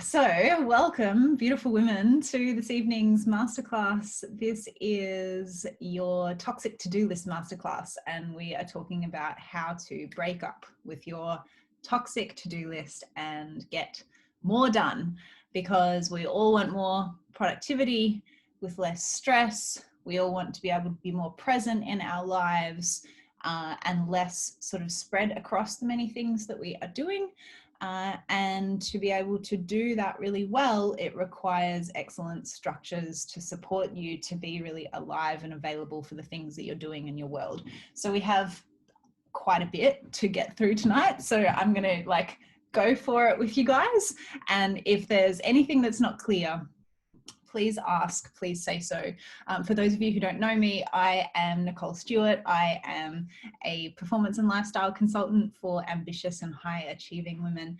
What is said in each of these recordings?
So welcome, beautiful women, to this evening's masterclass. This is your toxic to-do list masterclass, and we are talking about how to break up with your toxic to-do list and get more done, because we all want more productivity with less stress. We all want to be able to be more present in our lives and less sort of spread across the many things that we are doing. And to be able to do that really well, it requires excellent structures to support you to be really alive and available for the things that you're doing in your world. So we have quite a bit to get through tonight. So I'm going to go for it with you guys. And if there's anything that's not clear, please ask, please say so. For those of you who don't know me, I am Nicole Stewart. I am a performance and lifestyle consultant for ambitious and high achieving women.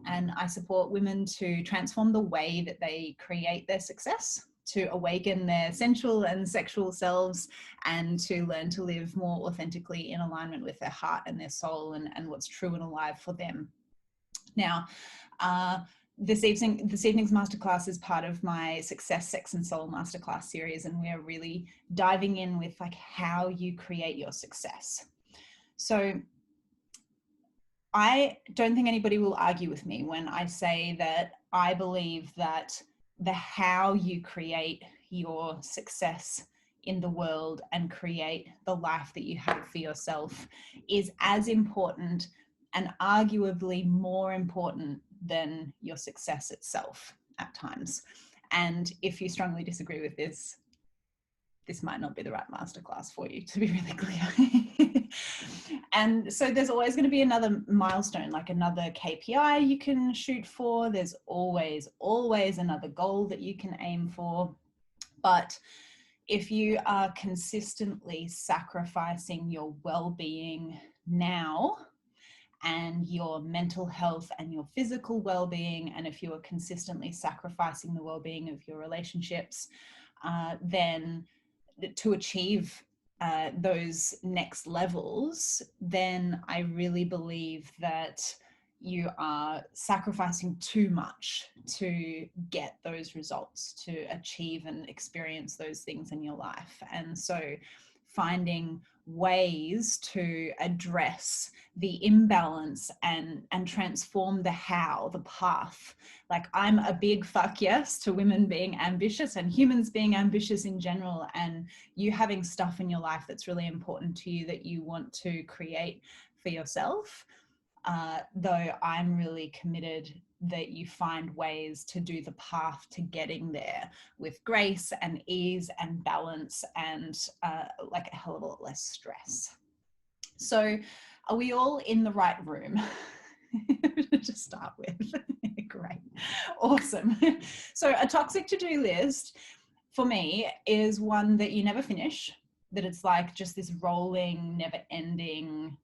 And I support women to transform the way that they create their success, to awaken their sensual and sexual selves, and to learn to live more authentically in alignment with their heart and their soul and what's true and alive for them. Now, this evening's masterclass is part of my Success, Sex and Soul masterclass series, and we're really diving in with how you create your success. So I don't think anybody will argue with me when I say that I believe that the how you create your success in the world and create the life that you have for yourself is as important and arguably more important than your success itself at times. And if you strongly disagree with this, this might not be the right masterclass for you, to be really clear. And so there's always going to be another milestone, like another KPI you can shoot for. There's always another goal that you can aim for. But if you are consistently sacrificing your well-being now, and your mental health and your physical well-being, and if you are consistently sacrificing the well-being of your relationships, then to achieve those next levels, then I really believe that you are sacrificing too much to get those results, to achieve and experience those things in your life. And so finding ways to address the imbalance and transform the how, the path. I'm a big fuck yes to women being ambitious and humans being ambitious in general, and you having stuff in your life that's really important to you that you want to create for yourself. Though I'm really committed that you find ways to do the path to getting there with grace and ease and balance and a hell of a lot less stress. So are we all in the right room to start with? Great. Awesome. So a toxic to-do list for me is one that you never finish, that it's just this rolling, never ending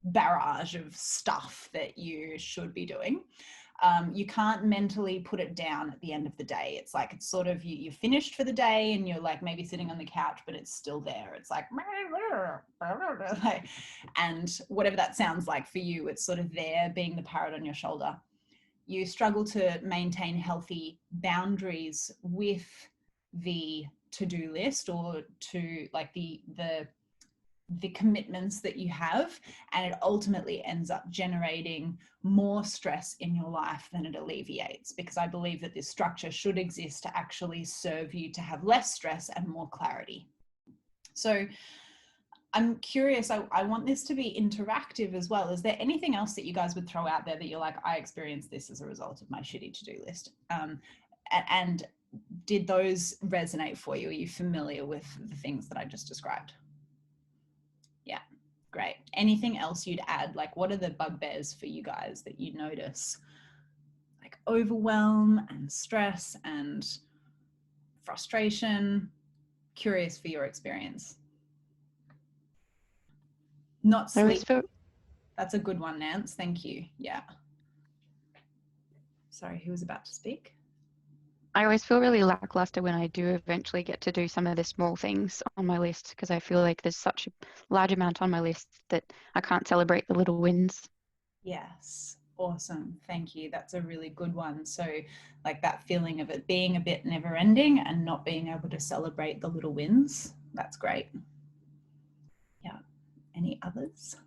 barrage of stuff that you should be doing. You can't mentally put it down at the end of the day. It's sort of you're finished for the day and you're maybe sitting on the couch, but it's still there. It's and whatever that sounds like for you, it's sort of there being the parrot on your shoulder. You struggle to maintain healthy boundaries with the to-do list or to the commitments that you have, and it ultimately ends up generating more stress in your life than it alleviates, because I believe that this structure should exist to actually serve you to have less stress and more clarity. So I'm curious, I want this to be interactive as well. Is there anything else that you guys would throw out there that you're I experienced this as a result of my shitty to-do list? And did those resonate for you? Are you familiar with the things that I just described? Yeah, great. Anything else you'd add? What are the bugbears for you guys that you notice? Overwhelm and stress and frustration. Curious for your experience. Not sleep. That's a good one, Nance. Thank you. Yeah. Sorry, who was about to speak? I always feel really lackluster when I do eventually get to do some of the small things on my list, because I feel like there's such a large amount on my list that I can't celebrate the little wins. Yes. Awesome. Thank you. That's a really good one. So like that feeling of it being a bit never ending and not being able to celebrate the little wins. That's great. Yeah. Any others?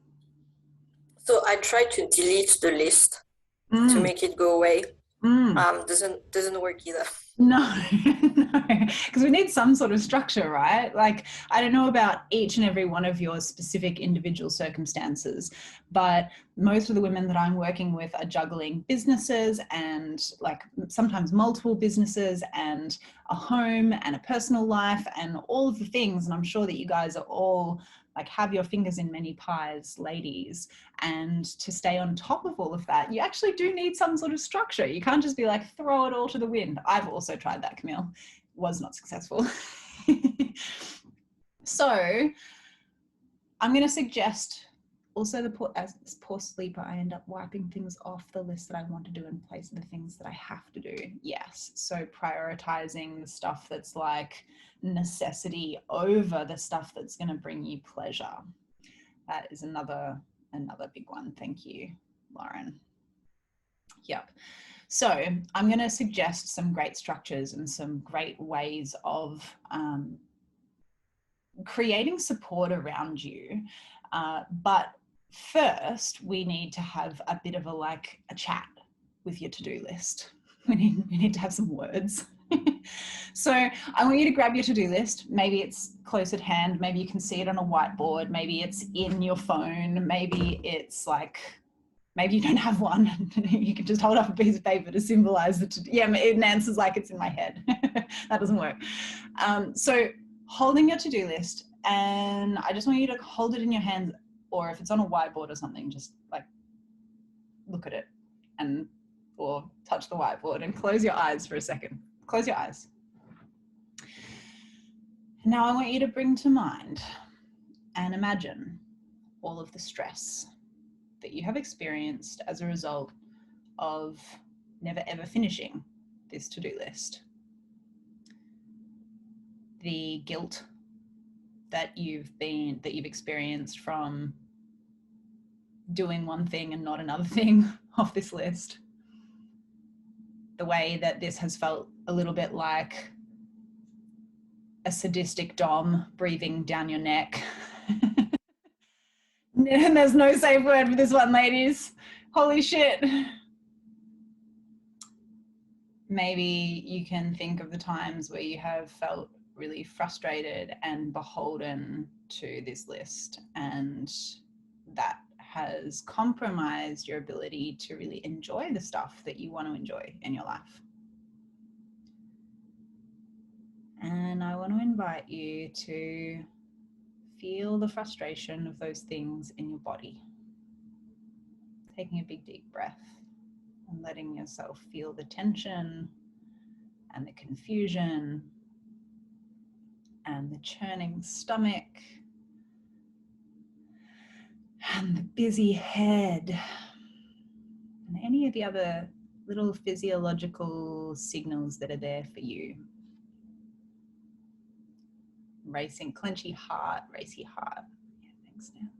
So I try to delete the list to make it go away. Doesn't work either. No, no, because we need some sort of structure, right? Like, I don't know about each and every one of your specific individual circumstances, but most of the women that I'm working with are juggling businesses and like sometimes multiple businesses and a home and a personal life and all of the things. And I'm sure that you guys are all like have your fingers in many pies, ladies. And to stay on top of all of that, you actually do need some sort of structure. You can't just be like, throw it all to the wind. I've also tried that, Camille. Was not successful. So I'm going to suggest also as poor sleeper, I end up wiping things off the list that I want to do in place of the things that I have to do. Yes. So prioritizing the stuff that's like necessity over the stuff that's going to bring you pleasure. That is another big one. Thank you, Lauren. Yep. So I'm going to suggest some great structures and some great ways of creating support around you. But first, we need to have a bit of a chat with your to-do list. We need to have some words. So I want you to grab your to-do list. Maybe it's close at hand. Maybe you can see it on a whiteboard. Maybe it's in your phone. Maybe it's like, maybe you don't have one. You can just hold up a piece of paper to symbolize it. Yeah, Nance's like, it's in my head. That doesn't work. So holding your to-do list, and I just want you to hold it in your hands, or if it's on a whiteboard or something, just like look at it or touch the whiteboard and close your eyes for a second. Close your eyes. Now I want you to bring to mind and imagine all of the stress that you have experienced as a result of never ever finishing this to-do list. The guilt that you've experienced from doing one thing and not another thing off this list. The way that this has felt a little bit like a sadistic dom breathing down your neck. And there's no safe word for this one, ladies. Holy shit. Maybe you can think of the times where you have felt really frustrated and beholden to this list, and that has compromised your ability to really enjoy the stuff that you want to enjoy in your life. And I want to invite you to feel the frustration of those things in your body. Taking a big, deep breath and letting yourself feel the tension and the confusion and the churning stomach and the busy head and any of the other little physiological signals that are there for you. Racing, clenchy heart, racy heart. Yeah, thanks, Nance.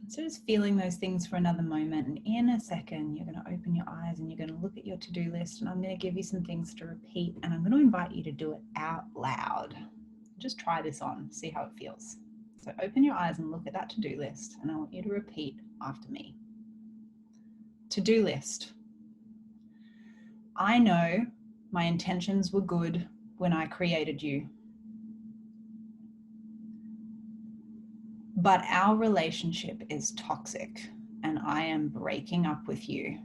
So just feeling those things for another moment, and in a second you're going to open your eyes and you're going to look at your to-do list, and I'm going to give you some things to repeat, and I'm going to invite you to do it out loud. Just try this on, see how it feels. So open your eyes and look at that to-do list, and I want you to repeat after me. To-do list. I know my intentions were good when I created you. But our relationship is toxic and I am breaking up with you.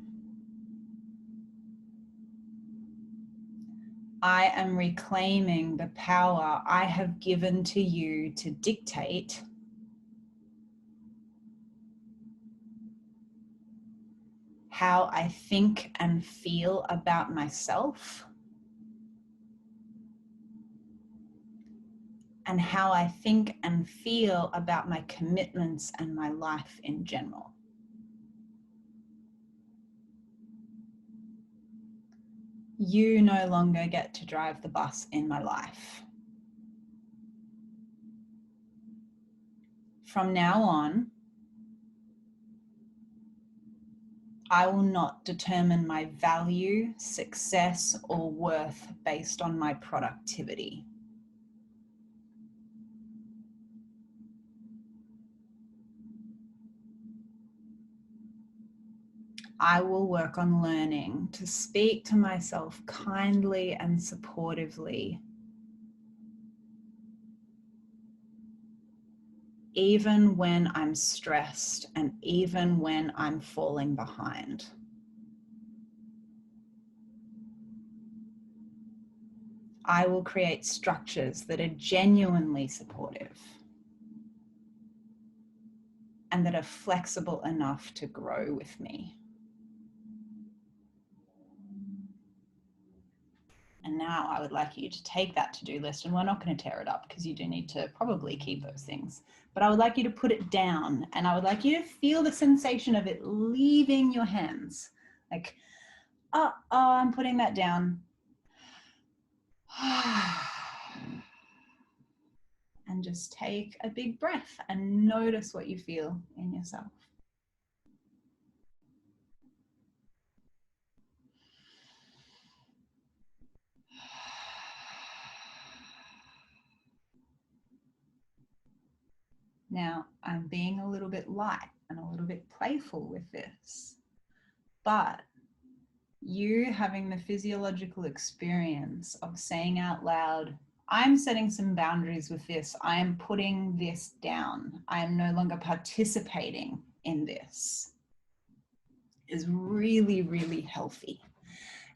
I am reclaiming the power I have given to you to dictate how I think and feel about myself and how I think and feel about my commitments and my life in general. You no longer get to drive the bus in my life. From now on, I will not determine my value, success, or worth based on my productivity. I will work on learning to speak to myself kindly and supportively, even when I'm stressed and even when I'm falling behind. I will create structures that are genuinely supportive and that are flexible enough to grow with me. And now I would like you to take that to-do list, and we're not going to tear it up because you do need to probably keep those things, but I would like you to put it down, and I would like you to feel the sensation of it leaving your hands. Like, oh, I'm putting that down. And just take a big breath and notice what you feel in yourself. Now, I'm being a little bit light and a little bit playful with this, but you having the physiological experience of saying out loud, I'm setting some boundaries with this. I am putting this down. I am no longer participating in this, is really, really healthy.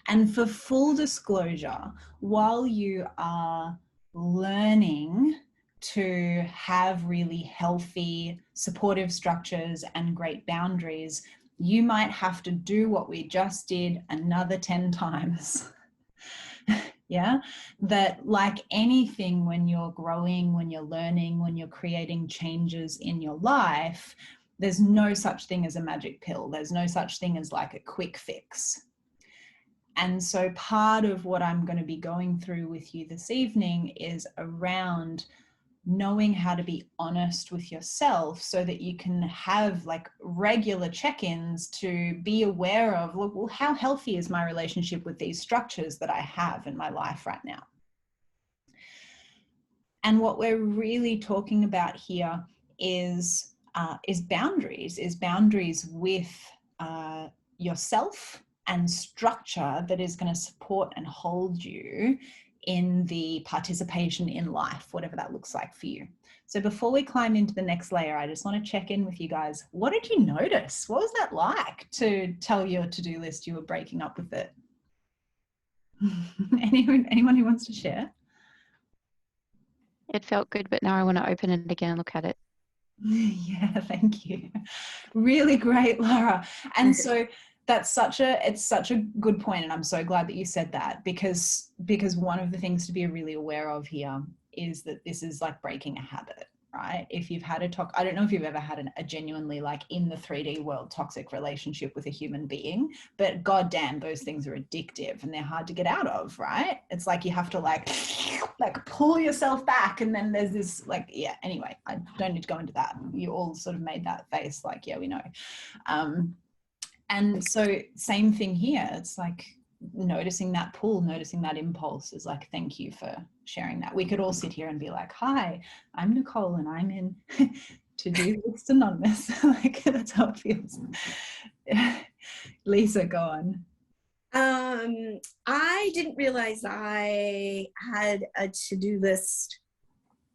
And for full disclosure, while you are learning to have really healthy, supportive structures and great boundaries, you might have to do what we just did another 10 times. Yeah, that like anything, when you're growing, when you're learning, when you're creating changes in your life, there's no such thing as a magic pill. There's no such thing as like a quick fix. And so part of what I'm going to be going through with you this evening is around knowing how to be honest with yourself so that you can have like regular check-ins to be aware of, look, well, how healthy is my relationship with these structures that I have in my life right now? And what we're really talking about here is boundaries with yourself and structure that is going to support and hold you in the participation in life, whatever that looks like for you. So before we climb into the next layer, I just want to check in with you guys. What did you notice? What was that like to tell your to-do list you were breaking up with it? Anyone who wants to share? It felt good, but now I want to open it again and look at it. Yeah, thank you. Really great, Laura. And so it's such a good point, and I'm so glad that you said that, because one of the things to be really aware of here is that this is like breaking a habit, right? If you've had I don't know if you've ever had a genuinely, like, in the 3D world, toxic relationship with a human being, but goddamn, those things are addictive and they're hard to get out of, right? It's like you have to like pull yourself back, and then there's this like, yeah, anyway, I don't need to go into that. You all sort of made that face like, yeah, we know. And so same thing here. It's like noticing that pull, noticing that impulse is like, thank you for sharing that. We could all sit here and be like, hi, I'm Nicole and I'm in To-Do List Anonymous. Like, that's how it feels. Lisa, go on. I didn't realize I had a to-do list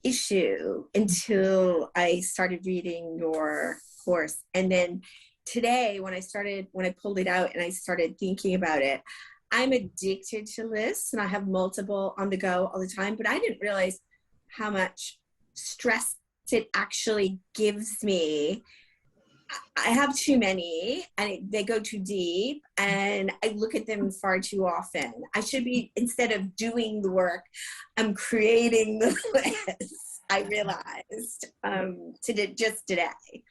issue until I started reading your course. And then today, when I pulled it out and I started thinking about it, I'm addicted to lists and I have multiple on the go all the time, but I didn't realize how much stress it actually gives me. I have too many and they go too deep and I look at them far too often. I should be, instead of doing the work, I'm creating the list. I realized just today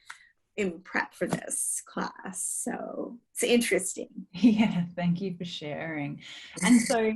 in prep for this class. So it's interesting. Yeah, thank you for sharing. And so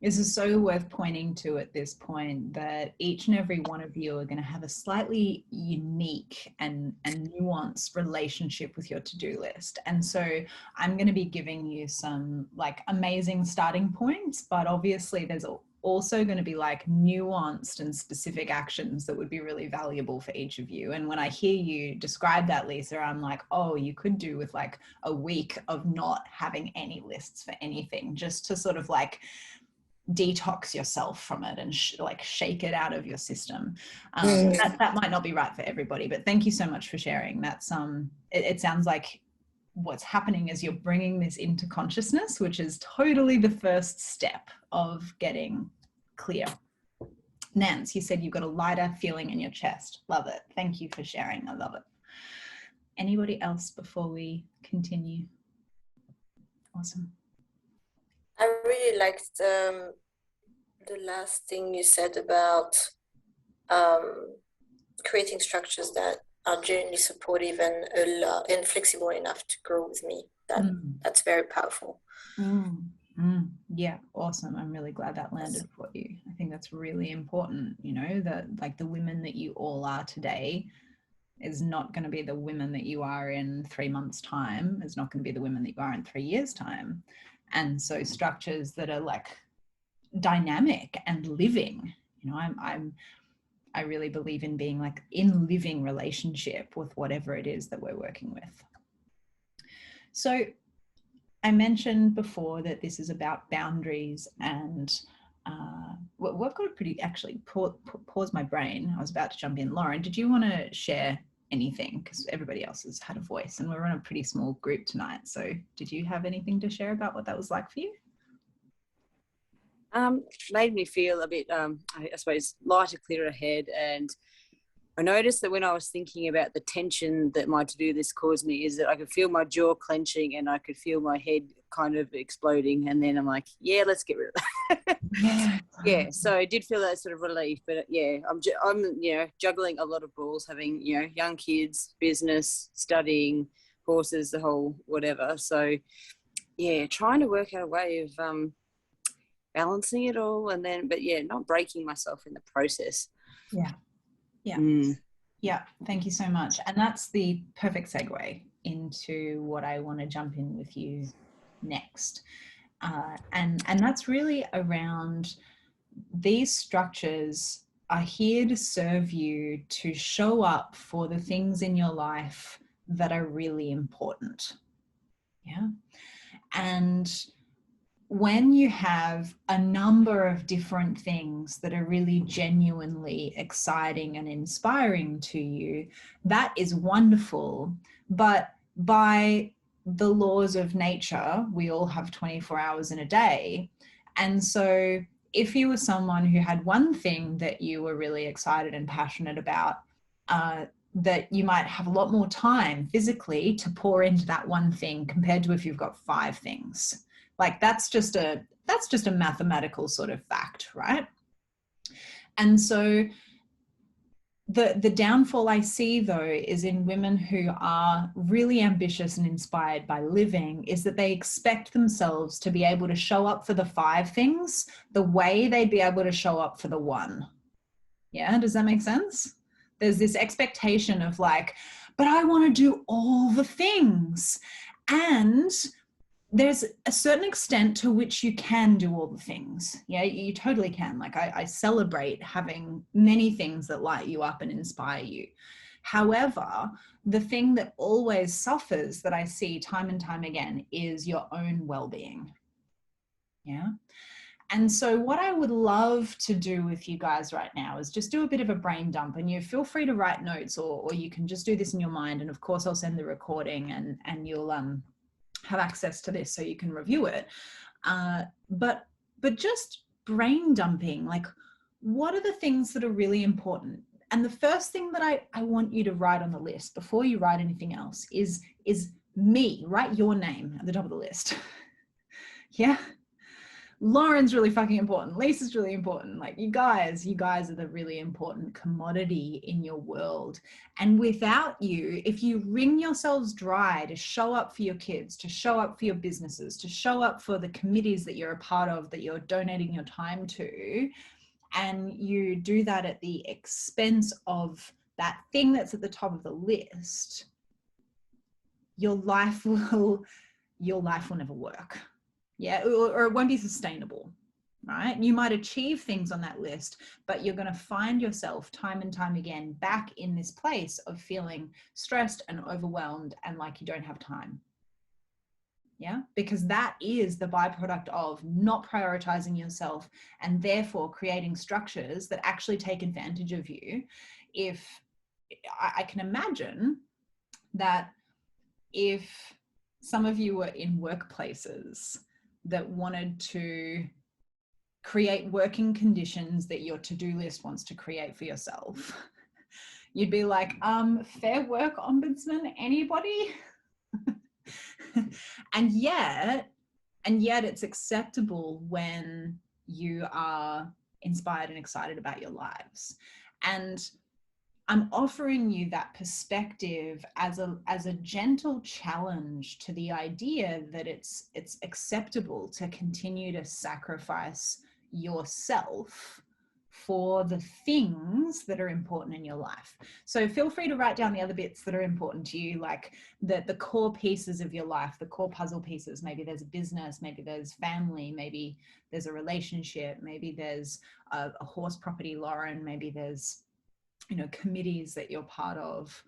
This is so worth pointing to at this point, that each and every one of you are going to have a slightly unique and nuanced relationship with your to-do list. And so I'm going to be giving you some like amazing starting points, but obviously there's also going to be like nuanced and specific actions that would be really valuable for each of you. And when I hear you describe that, Lisa, I'm like, oh, you could do with like a week of not having any lists for anything, just to sort of like detox yourself from it and like shake it out of your system. That might not be right for everybody, but thank you so much for sharing. That's it sounds like what's happening is you're bringing this into consciousness, which is totally the first step of getting clear. Nance, you said you've got a lighter feeling in your chest. Love it. Thank you for sharing. I love it. Anybody else before we continue? Awesome. I really liked the last thing you said about creating structures that are genuinely supportive and flexible enough to grow with me. That's very powerful. Yeah, awesome. I'm really glad that landed for you. I think that's really important, you know, that like the women that you all are today is not going to be the women that you are in 3 months' time. It's not going to be the women that you are in 3 years' time. And so structures that are like dynamic and living, you know, I really believe in being like in living relationship with whatever it is that we're working with. So I mentioned before that this is about boundaries, and we've got a pretty, actually pause my brain. I was about to jump in. Lauren, did you want to share anything? Because everybody else has had a voice and we're in a pretty small group tonight. So did you have anything to share about what that was like for you? Made me feel a bit, I suppose, lighter, clearer head. And I noticed that when I was thinking about the tension that my to-do list caused me, is that I could feel my jaw clenching and I could feel my head kind of exploding. And then I'm like, yeah, let's get rid of that. Yeah, so I did feel that sort of relief. But yeah, I'm you know, juggling a lot of balls, having, you know, young kids, business, studying, horses, the whole whatever. So yeah, trying to work out a way of balancing it all, and then, but yeah, not breaking myself in the process. Yeah, thank you so much. And that's the perfect segue into what I want to jump in with you next. And that's really around these structures are here to serve you to show up for the things in your life that are really important. Yeah. And when you have a number of different things that are really genuinely exciting and inspiring to you, that is wonderful. But by the laws of nature, we all have 24 hours in a day. And so if you were someone who had one thing that you were really excited and passionate about, that you might have a lot more time physically to pour into that one thing compared to if you've got 5 things. Like that's just a mathematical sort of fact, right? And so the downfall I see though is in women who are really ambitious and inspired by living, is that they expect themselves to be able to show up for the 5 things the way they'd be able to show up for the 1. Yeah, does that make sense? There's this expectation of like, but I want to do all the things. And there's a certain extent to which you can do all the things. Yeah, you totally can. Like I celebrate having many things that light you up and inspire you. However, the thing that always suffers that I see time and time again is your own well-being. Yeah. And so what I would love to do with you guys right now is just do a bit of a brain dump, and you feel free to write notes, or you can just do this in your mind. And of course I'll send the recording and you'll have access to this so you can review it. But just brain dumping, like what are the things that are really important? And the first thing that I want you to write on the list before you write anything else is me. Write your name at the top of the list. Yeah. Lauren's really fucking important. Lisa's really important. Like you guys are the really important commodity in your world. And without you, if you wring yourselves dry to show up for your kids, to show up for your businesses, to show up for the committees that you're a part of, that you're donating your time to, and you do that at the expense of that thing that's at the top of the list, your life will never work. Yeah, or it won't be sustainable, right? You might achieve things on that list, but you're going to find yourself time and time again back in this place of feeling stressed and overwhelmed and like you don't have time. Yeah, because that is the byproduct of not prioritizing yourself and therefore creating structures that actually take advantage of you. If I can imagine that if some of you were in workplaces that wanted to create working conditions that your to-do list wants to create for yourself, you'd be like, fair work ombudsman, anybody? and yet it's acceptable when you are inspired and excited about your lives. And I'm offering you that perspective as a gentle challenge to the idea that it's acceptable to continue to sacrifice yourself for the things that are important in your life. So feel free to write down the other bits that are important to you, like the core pieces of your life, the core puzzle pieces. Maybe there's a business, maybe there's family, maybe there's a relationship, maybe there's a horse property, Lauren, maybe there's committees that you're part of.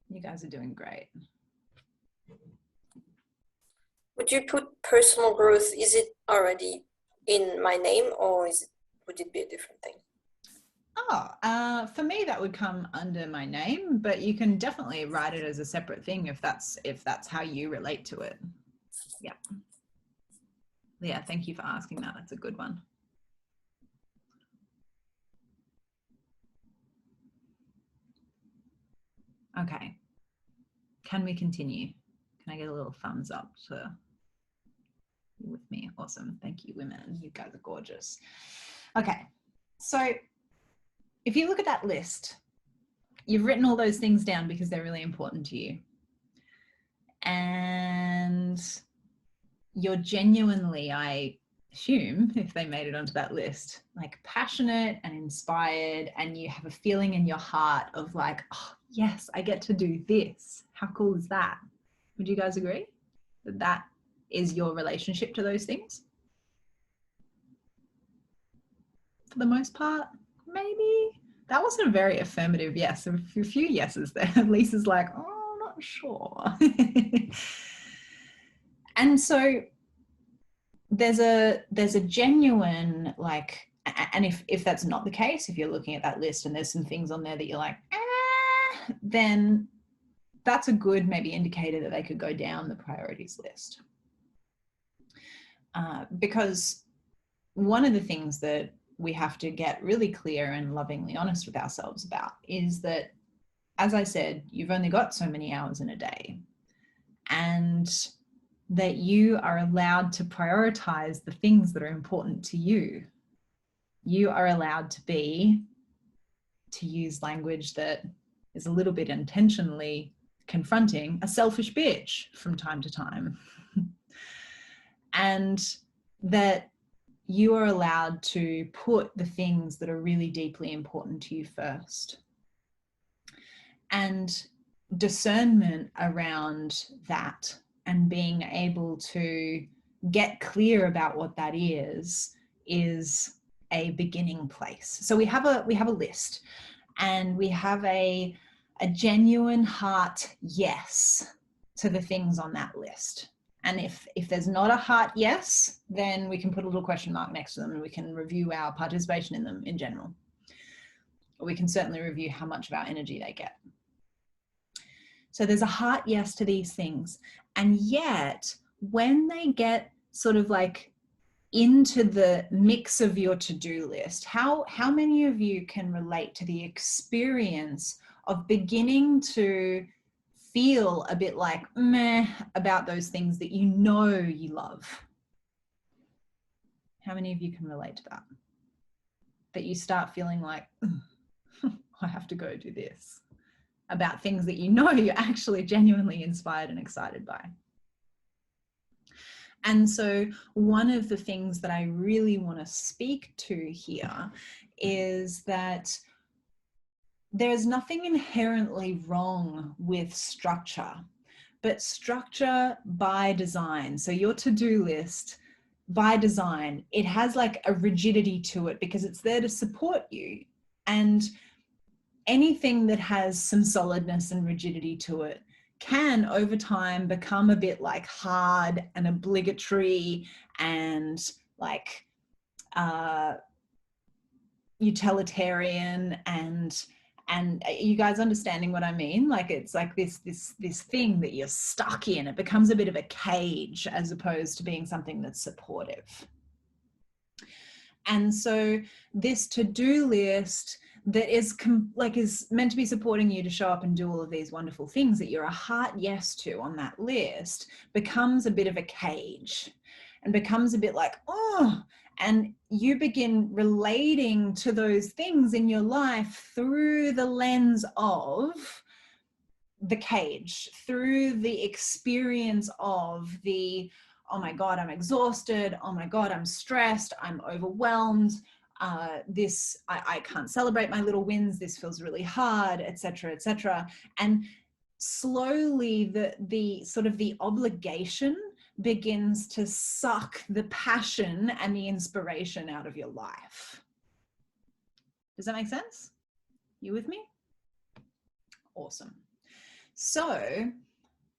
You guys are doing great. Would you put personal growth, is it already in my name, or would it be a different thing? For me, that would come under my name, but you can definitely write it as a separate thing if that's how you relate to it. Yeah, thank you for asking that. That's a good one. Okay, can we continue? Can I get a little thumbs up to with me? Awesome. Thank you, women. You guys are gorgeous. Okay, so if you look at that list, you've written all those things down because they're really important to you. And you're genuinely, I assume, if they made it onto that list, like passionate and inspired, and you have a feeling in your heart of like, oh, yes, I get to do this. How cool is that? Would you guys agree that that is your relationship to those things? For the most part, maybe. That wasn't a very affirmative yes. There were a few yeses there. Lisa's like, oh, not sure. And so there's a genuine, like, and if that's not the case, if you're looking at that list and there's some things on there that you're like, then that's a good maybe indicator that they could go down the priorities list. Because one of the things that we have to get really clear and lovingly honest with ourselves about is that, as I said, you've only got so many hours in a day, and that you are allowed to prioritize the things that are important to you. You are allowed to use language that is a little bit intentionally confronting, a selfish bitch from time to time. And that you are allowed to put the things that are really deeply important to you first. And discernment around that and being able to get clear about what that is a beginning place. So we have a list, and we have a genuine heart yes to the things on that list. And if there's not a heart yes, then we can put a little question mark next to them and we can review our participation in them in general. Or we can certainly review how much of our energy they get. So there's a heart yes to these things. And yet when they get sort of like into the mix of your to-do list, how many of you can relate to the experience of beginning to feel a bit like meh about those things that you know you love? How many of you can relate to that? That you start feeling like, I have to go do this, about things that you know you're actually genuinely inspired and excited by. And so one of the things that I really want to speak to here is that there's nothing inherently wrong with structure, but structure by design. So your to-do list by design, it has like a rigidity to it because it's there to support you. And anything that has some solidness and rigidity to it can over time become a bit like hard and obligatory and like utilitarian, and you guys understanding what I mean? Like it's like this thing that you're stuck in. It becomes a bit of a cage as opposed to being something that's supportive. And so this to-do list that is meant to be supporting you to show up and do all of these wonderful things that you're a heart yes to on that list becomes a bit of a cage and becomes a bit like, oh, and you begin relating to those things in your life through the lens of the cage, through the experience of the, oh my God, I'm exhausted. Oh my God, I'm stressed. I'm overwhelmed. I can't celebrate my little wins. This feels really hard, etc., etc. And slowly the sort of the obligation begins to suck the passion and the inspiration out of your life. Does that make sense? You with me? Awesome. So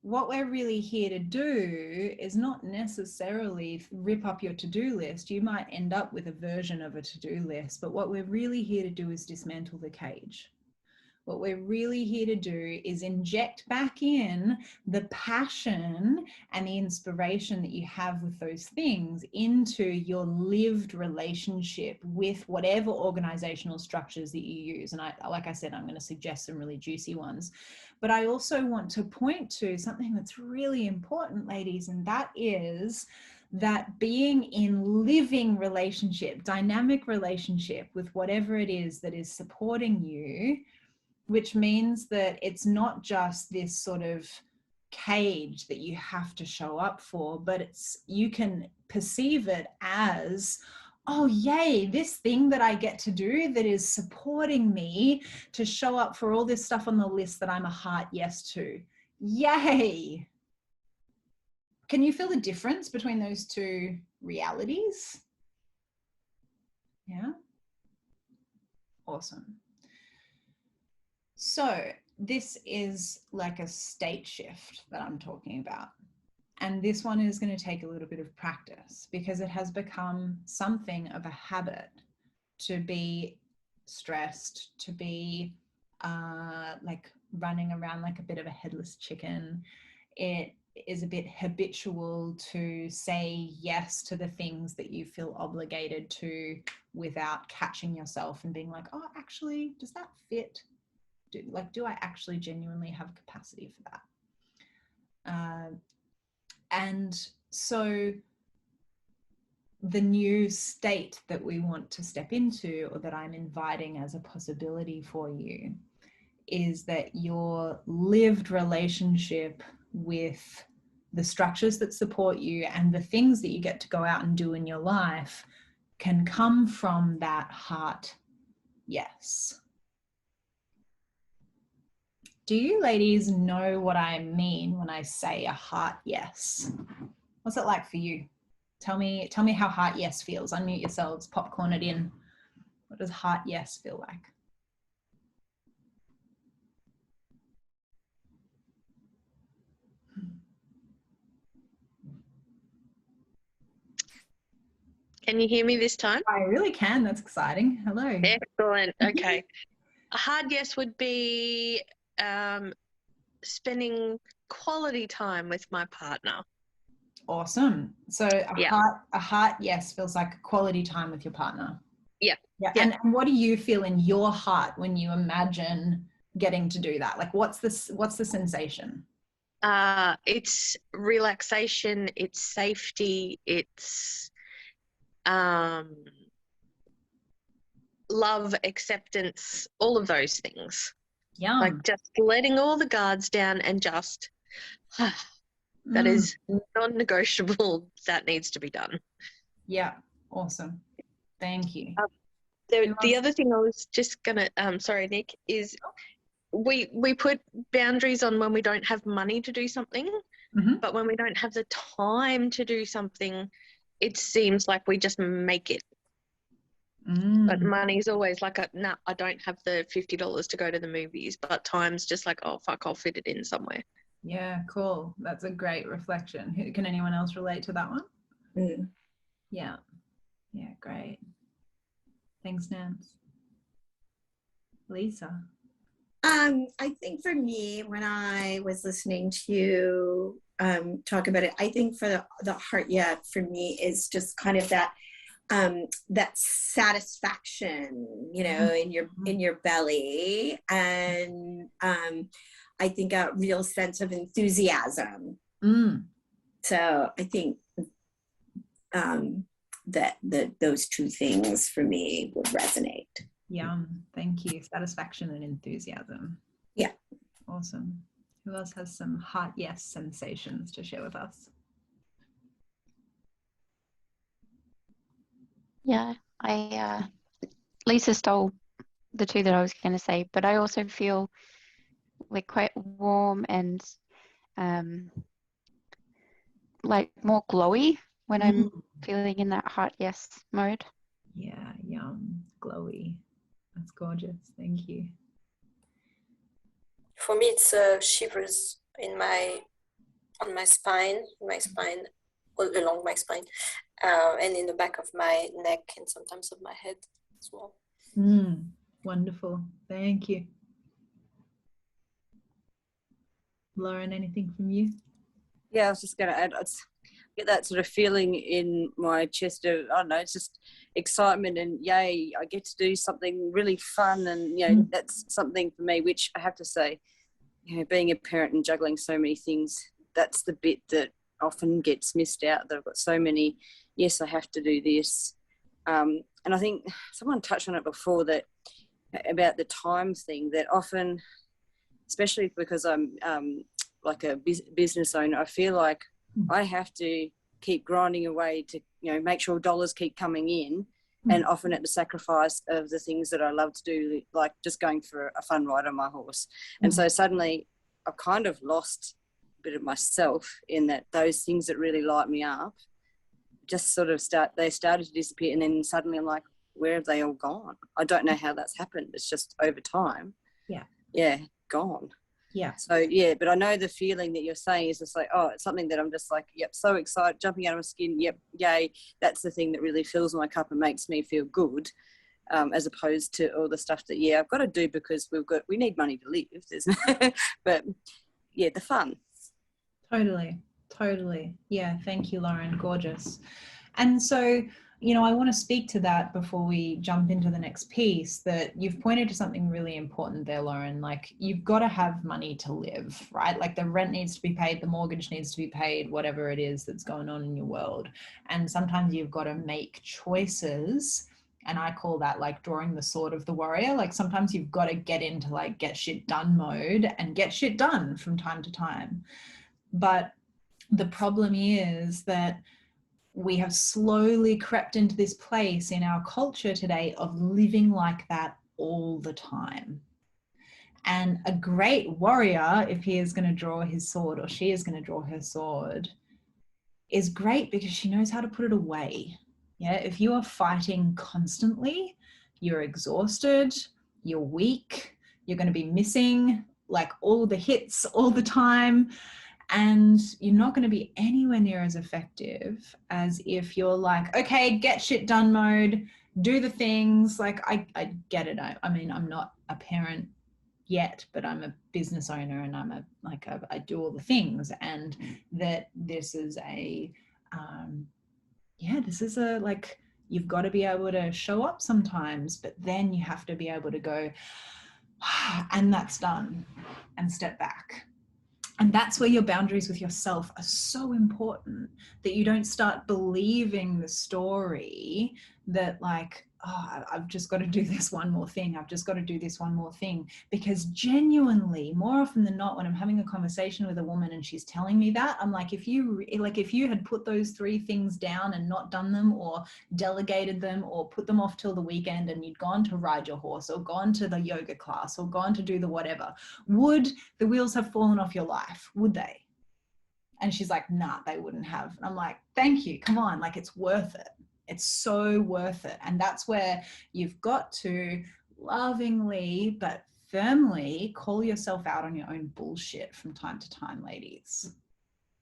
what we're really here to do is not necessarily rip up your to-do list. You might end up with a version of a to-do list, but what we're really here to do is dismantle the cage. What we're really here to do is inject back in the passion and the inspiration that you have with those things into your lived relationship with whatever organizational structures that you use. And like I said, I'm going to suggest some really juicy ones. But I also want to point to something that's really important, ladies, and that is that being in living relationship, dynamic relationship with whatever it is that is supporting you, which means that it's not just this sort of cage that you have to show up for, but you can perceive it as, oh, yay, this thing that I get to do that is supporting me to show up for all this stuff on the list that I'm a heart yes to. Yay. Can you feel the difference between those two realities? Yeah. Awesome. So this is like a state shift that I'm talking about. And this one is going to take a little bit of practice because it has become something of a habit to be stressed, to be like running around like a bit of a headless chicken. It is a bit habitual to say yes to the things that you feel obligated to without catching yourself and being like, oh, actually, does that fit? Do I actually genuinely have capacity for that? And so the new state that we want to step into, or that I'm inviting as a possibility for you, is that your lived relationship with the structures that support you and the things that you get to go out and do in your life can come from that heart yes. Do you ladies know what I mean when I say a heart yes? What's it like for you? Tell me how heart yes feels. Unmute yourselves, popcorn it in. What does heart yes feel like? Can you hear me this time? I really can. That's exciting. Hello. Excellent. Okay. A hard yes would be spending quality time with my partner. Awesome. So a heart yes feels like quality time with your partner. Yeah. Yeah. And what do you feel in your heart when you imagine getting to do that? Like what's the sensation? It's relaxation, it's safety, it's love, acceptance, all of those things. Yum. Like just letting all the guards down and just that is non-negotiable. That needs to be done. Yeah. Awesome. Thank you. The other thing I was just gonna sorry Nick, is we put boundaries on when we don't have money to do something, but when we don't have the time to do something, it seems like we just make it. But money's always like, nah, I don't have the $50 to go to the movies, but time's just like, oh fuck, I'll fit it in somewhere. Yeah, cool. That's a great reflection. Can anyone else relate to that one? Yeah. Yeah, great. Thanks, Nance. Lisa. I think for me, when I was listening to you talk about it, I think for the heart, for me is just kind of that that satisfaction, in your belly, and I think a real sense of enthusiasm. So I think that those two things for me would resonate. Yum. Thank you. Satisfaction and enthusiasm. Yeah. Awesome. Who else has some heart yes sensations to share with us? Yeah, Lisa stole the two that I was going to say, but I also feel like quite warm and like more glowy when I'm feeling in that heart yes mode. Yeah, yum. Glowy. That's gorgeous. Thank you. For me, it's shivers on my spine, all along my spine, and in the back of my neck and sometimes of my head as well. Wonderful. Thank you. Lauren, anything from you? Yeah, I was just going to add, I get that sort of feeling in my chest of, I don't know, it's just excitement and yay, I get to do something really fun, and that's something for me, which I have to say, being a parent and juggling so many things, that's the bit that often gets missed out, that I've got so many, yes, I have to do this. And I think someone touched on it before, that about the time thing, that often, especially because I'm like a business owner, I feel like I have to keep grinding away to, make sure dollars keep coming in, and often at the sacrifice of the things that I love to do, like just going for a fun ride on my horse. And so suddenly I've kind of lost a bit of myself in that those things that really light me up just sort of started to disappear, and then suddenly I'm like, where have they all gone? I don't know how that's happened. It's just over time. Yeah, gone. Yeah. So, but I know the feeling that you're saying is just like, oh, it's something that I'm just like, yep, so excited, jumping out of my skin, yep, yay. That's the thing that really fills my cup and makes me feel good, as opposed to all the stuff that, I've got to do because we need money to live. But, the fun. Totally. Yeah, thank you, Lauren. Gorgeous. And so, I want to speak to that before we jump into the next piece, that you've pointed to something really important there, Lauren. Like, you've got to have money to live, right? Like, the rent needs to be paid, the mortgage needs to be paid, whatever it is that's going on in your world. And sometimes you've got to make choices. And I call that like drawing the sword of the warrior. Like, sometimes you've got to get into like get shit done mode and get shit done from time to time. But the problem is that we have slowly crept into this place in our culture today of living like that all the time. And a great warrior, if he is going to draw his sword or she is going to draw her sword, is great because she knows how to put it away. Yeah, if you are fighting constantly, you're exhausted, you're weak, you're going to be missing like all the hits all the time. And you're not going to be anywhere near as effective as if you're like, okay, get shit done mode, do the things. Like, I get it. I mean, I'm not a parent yet, but I'm a business owner, and I do all the things, and that this is like, you've got to be able to show up sometimes, but then you have to be able to go, and that's done, and step back. And that's where your boundaries with yourself are so important, that you don't start believing the story that like, oh, I've just got to do this one more thing. I've just got to do this one more thing. Because genuinely, more often than not, when I'm having a conversation with a woman and she's telling me that, I'm like, if you had put those 3 things down and not done them, or delegated them, or put them off till the weekend, and you'd gone to ride your horse, or gone to the yoga class, or gone to do the whatever, would the wheels have fallen off your life? Would they? And she's like, nah, they wouldn't have. And I'm like, thank you. Come on. Like, it's worth it. It's so worth it. And that's where you've got to lovingly but firmly call yourself out on your own bullshit from time to time, ladies.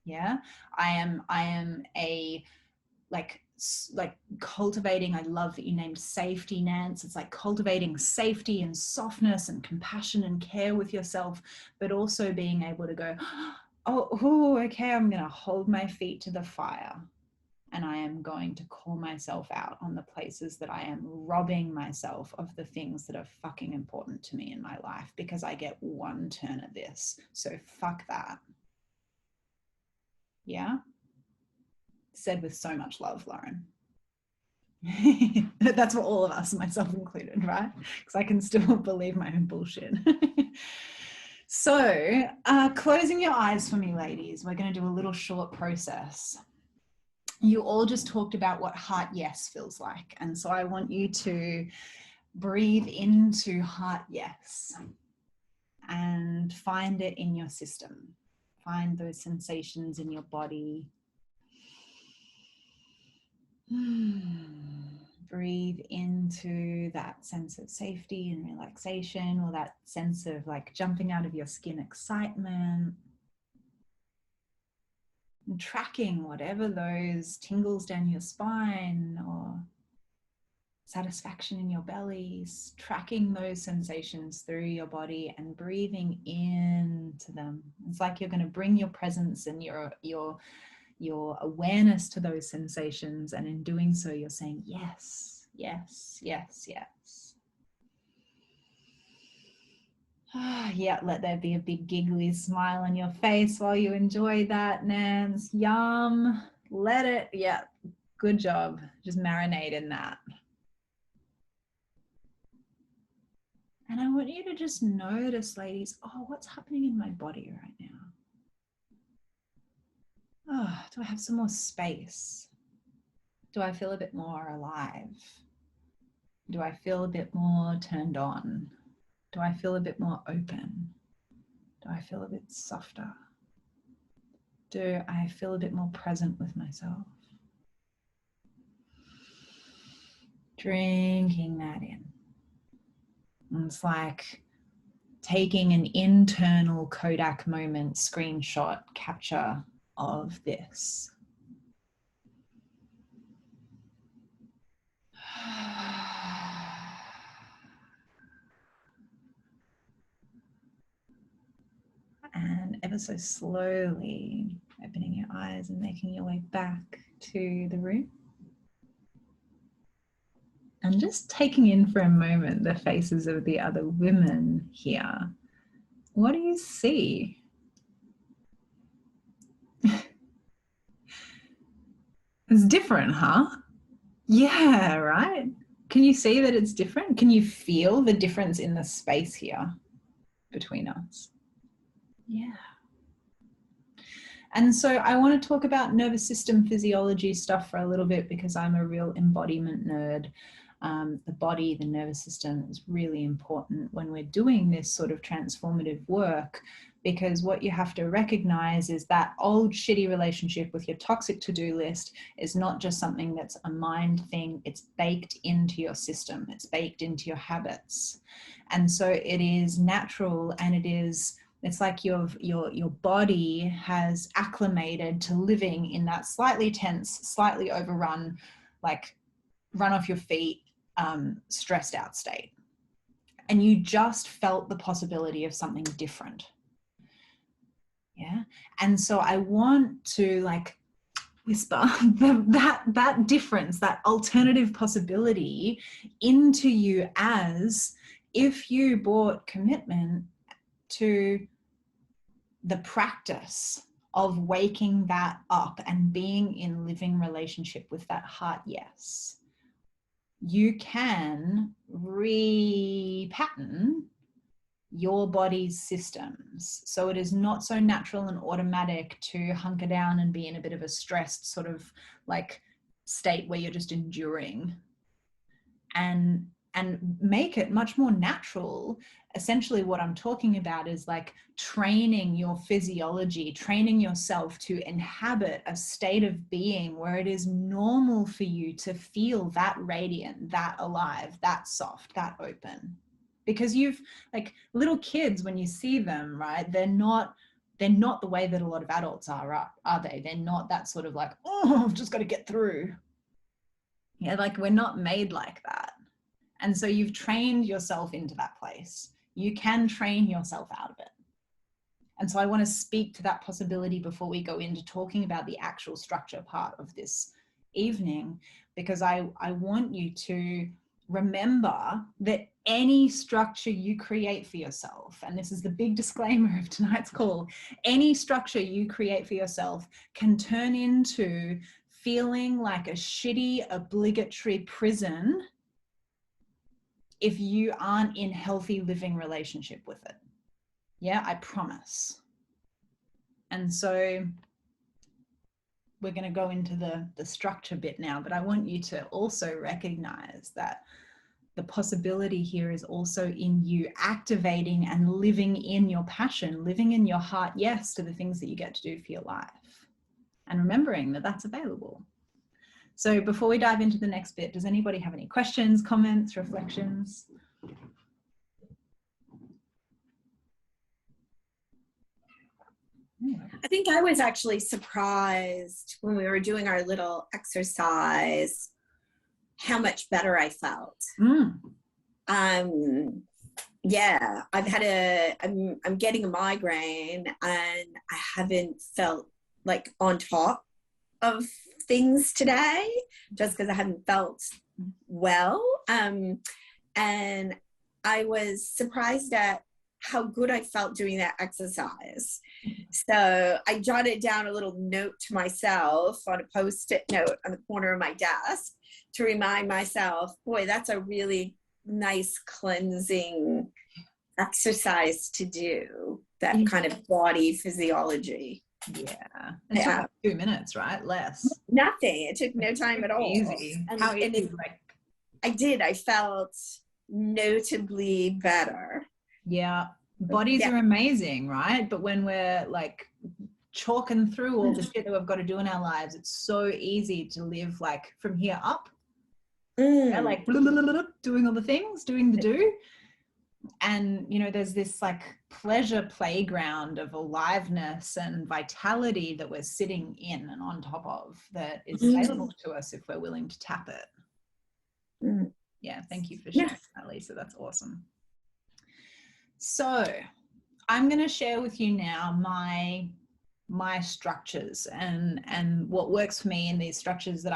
Yeah. I am a like cultivating, I love that you named safety, Nance. It's like cultivating safety and softness and compassion and care with yourself, but also being able to go, oh, okay, I'm going to hold my feet to the fire. And I am going to call myself out on the places that I am robbing myself of the things that are fucking important to me in my life, because I get one turn at this. So fuck that. Yeah. Said with so much love, Lauren. That's for all of us, myself included, right? Because I can still believe my own bullshit. So, closing your eyes for me, ladies. We're going to do a little short process. You all just talked about what heart yes feels like. And so I want you to breathe into heart yes and find it in your system. Find those sensations in your body. Breathe into that sense of safety and relaxation, or that sense of like jumping out of your skin excitement. And tracking whatever those tingles down your spine or satisfaction in your belly, tracking those sensations through your body and breathing into them. It's like you're going to bring your presence and your awareness to those sensations, and in doing so you're saying yes, yes, yes, yes. Yeah, let there be a big giggly smile on your face while you enjoy that, Nance. Yum. Let it, yeah, good job. Just marinate in that. And I want you to just notice, ladies, oh, what's happening in my body right now? Oh, do I have some more space? Do I feel a bit more alive? Do I feel a bit more turned on? Do I feel a bit more open? Do I feel a bit softer? Do I feel a bit more present with myself? Drinking that in. And it's like taking an internal Kodak moment screenshot capture of this. And ever so slowly opening your eyes and making your way back to the room. And just taking in for a moment the faces of the other women here. What do you see? It's different, huh? Yeah, right? Can you see that it's different? Can you feel the difference in the space here between us? Yeah. And so I want to talk about nervous system physiology stuff for a little bit, because I'm a real embodiment nerd. The body, the nervous system is really important when we're doing this sort of transformative work, because what you have to recognize is that old shitty relationship with your toxic to-do list is not just something that's a mind thing, it's baked into your system, it's baked into your habits. And so it is natural, and it is It's like your body has acclimated to living in that slightly tense, slightly overrun, like run off your feet, stressed out state. And you just felt the possibility of something different. Yeah. And so I want to like whisper that difference, that alternative possibility into you, as if you brought commitment to the practice of waking that up and being in living relationship with that heart yes, you can repattern your body's systems. So it is not so natural and automatic to hunker down and be in a bit of a stressed sort of like state where you're just enduring, and make it much more natural. Essentially what I'm talking about is like training your physiology, training yourself to inhabit a state of being where it is normal for you to feel that radiant, that alive, that soft, that open. Because you've, like little kids, when you see them, right, they're not the way that a lot of adults are they? They're not that sort of like, oh, I've just got to get through. Yeah, like we're not made like that. And so you've trained yourself into that place. You can train yourself out of it. And so I want to speak to that possibility before we go into talking about the actual structure part of this evening, because I want you to remember that any structure you create for yourself, and this is the big disclaimer of tonight's call, any structure you create for yourself can turn into feeling like a shitty, obligatory prison if you aren't in healthy living relationship with it. Yeah, I promise. And so we're going to go into the structure bit now, but I want you to also recognize that the possibility here is also in you activating and living in your passion, living in your heart yes to the things that you get to do for your life, and remembering that that's available. So before we dive into the next bit, does anybody have any questions, comments, reflections? I think I was actually surprised when we were doing our little exercise how much better I felt. Yeah, I'm getting a migraine, and I haven't felt like on top of things today just because I haven't felt well. And I was surprised at how good I felt doing that exercise. So I jotted down a little note to myself on a Post-it note on the corner of my desk to remind myself, boy, that's a really nice cleansing exercise to do, that kind of body physiology. Yeah. It took like 2 minutes, right? Less. Nothing. It took no time at all. Easy. How easy? I felt notably better. Yeah. Bodies are amazing, right? But when we're like chalking through all the shit that we've got to do in our lives, it's so easy to live like from here up. Yeah, like blah, blah, blah, blah, doing all the things, doing the do. And, you know, there's this like pleasure playground of aliveness and vitality that we're sitting in and on top of that is available to us if we're willing to tap it. Yeah, thank you for sharing that, Lisa. That's awesome. So I'm going to share with you now my structures and what works for me in these structures that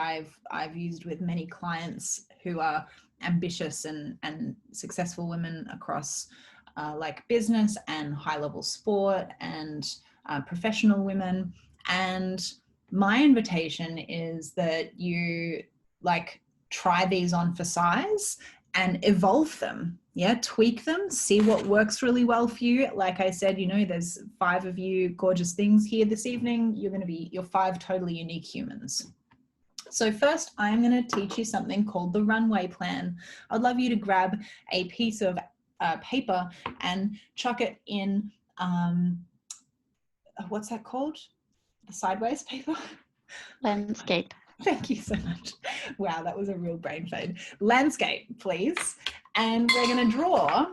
I've used with many clients who are ambitious and successful women across like business and high level sport and professional women. And my invitation is that you like try these on for size and evolve them. Yeah, tweak them, see what works really well for you. Like I said, you know, there's 5 of you gorgeous things here this evening. You're 5 totally unique humans. So first, I'm going to teach you something called the runway plan. I'd love you to grab a piece of paper and chuck it in, what's that called? The sideways paper? Landscape. Thank you so much. Wow, that was a real brain fade. Landscape, please. And we're going to draw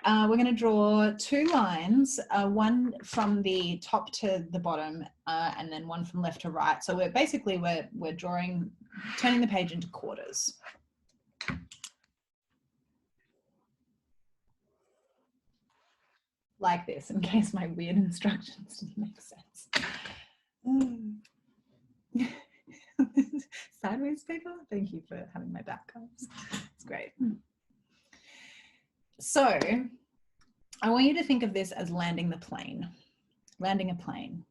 we're going to draw 2 lines, one from the top to the bottom, and then one from left to right. So we're drawing, turning the page into quarters. Like this, in case my weird instructions didn't make sense. Sideways paper? Thank you for having my back cups. It's great. So I want you to think of this as landing the plane, landing a plane.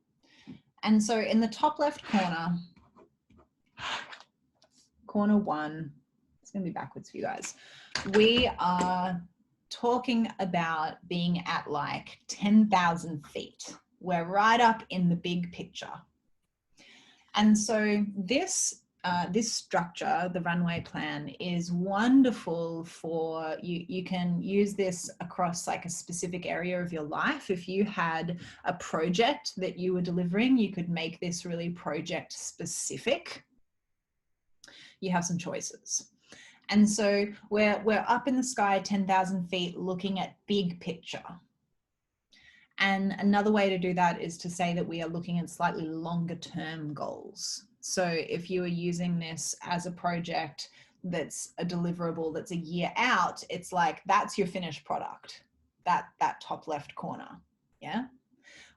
And so in the top left corner, corner 1, it's going to be backwards for you guys. We are talking about being at like 10,000 feet. We're right up in the big picture. And so this structure, the runway plan, is wonderful for you. You can use this across like a specific area of your life. If you had a project that you were delivering, you could make this really project specific. You have some choices. And so we're up in the sky, 10,000 feet, looking at big picture. And another way to do that is to say that we are looking at slightly longer term goals. So if you are using this as a project that's a deliverable that's a year out, it's like that's your finished product, that top left corner, yeah?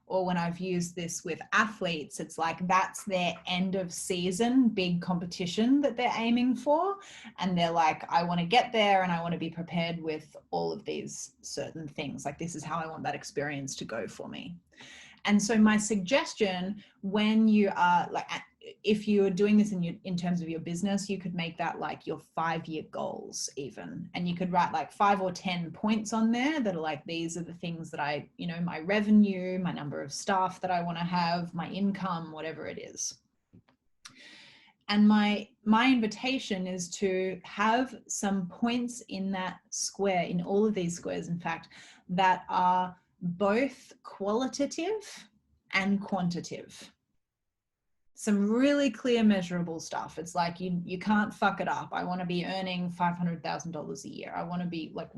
Or when I've used this with athletes, it's like that's their end of season big competition that they're aiming for. And they're like, I want to get there and I want to be prepared with all of these certain things. Like this is how I want that experience to go for me. And so my suggestion, when you are like, if you're doing this in terms of your business, you could make that like your 5-year goals even. And you could write like 5 or 10 points on there that are like, these are the things that I, you know, my revenue, my number of staff that I want to have, my income, whatever it is. And my invitation is to have some points in that square, in all of these squares, in fact, that are both qualitative and quantitative. Some really clear measurable stuff. It's like you can't fuck it up. I want to be earning $500,000 a year. I want to be like,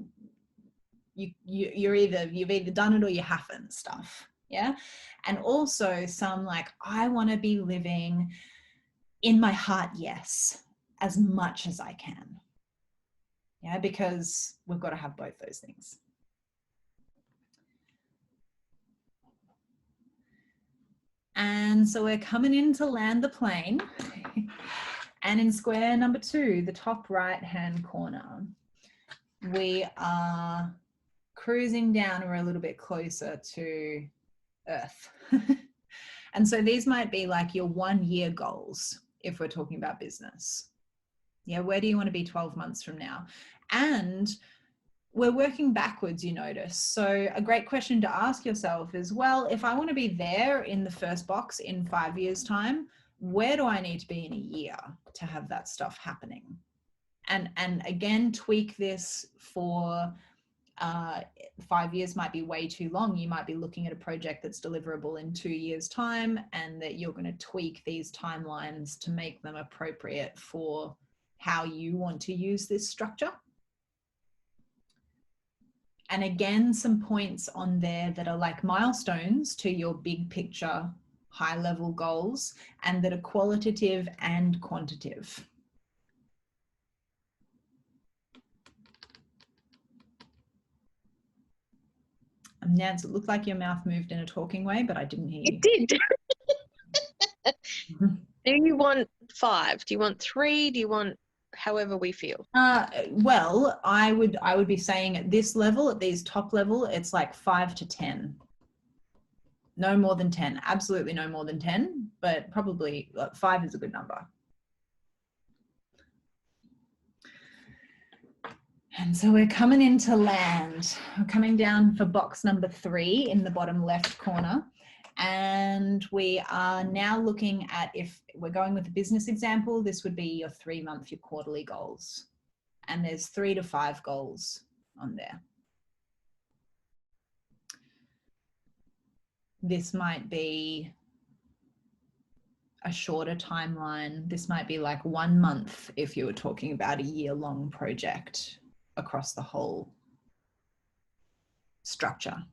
you've either done it or you haven't stuff. Yeah. And also some like, I want to be living in my heart, yes, as much as I can. Yeah, because we've got to have both those things. And so we're coming in to land the plane. And in square number 2, the top right-hand corner, we are cruising down. We're a little bit closer to Earth. And so these might be like your 1-year goals if we're talking about business. Yeah, where do you want to be 12 months from now? And we're working backwards, you notice. So a great question to ask yourself is, well, if I want to be there in the first box in 5 years' time, where do I need to be in a year to have that stuff happening? And again, tweak this for 5 years might be way too long. You might be looking at a project that's deliverable in 2 years' time, and that you're going to tweak these timelines to make them appropriate for how you want to use this structure. And again, some points on there that are like milestones to your big picture, high level goals, and that are qualitative and quantitative. Nance, it looked like your mouth moved in a talking way, but I didn't hear you. It did. Do you want 5? Do you want 3? Do you want however we feel? Well, I would be saying at this level, at these top level, it's like 5 to 10. No more than 10. Absolutely no more than 10, but probably 5 is a good number. And so we're coming into land. We're coming down for box number 3 in the bottom left corner. And we are now looking at, if we're going with a business example, this would be your 3-month, your quarterly goals. And there's 3 to 5 goals on there. This might be a shorter timeline. This might be like 1 month if you were talking about a year-long project across the whole structure.